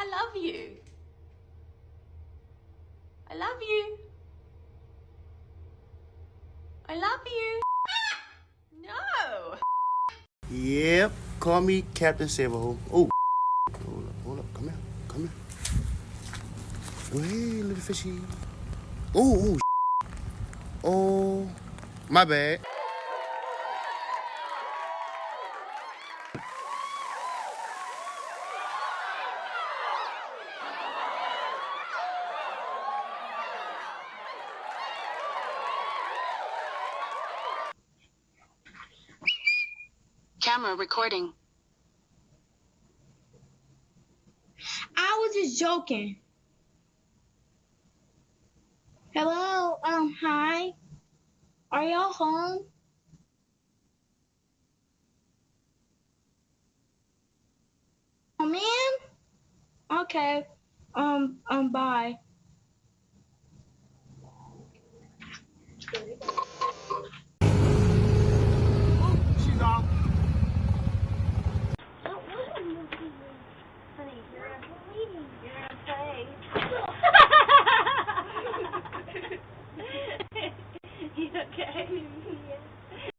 I love you. I love you. I love you. No. Yep, call me Captain Saberhole. Oh, hold up, come here, come here. Go ahead, little fishy. Oh, oh, my bad. Camera recording. I was just joking. Hello, hi. Are y'all home? Oh man? Okay. Bye.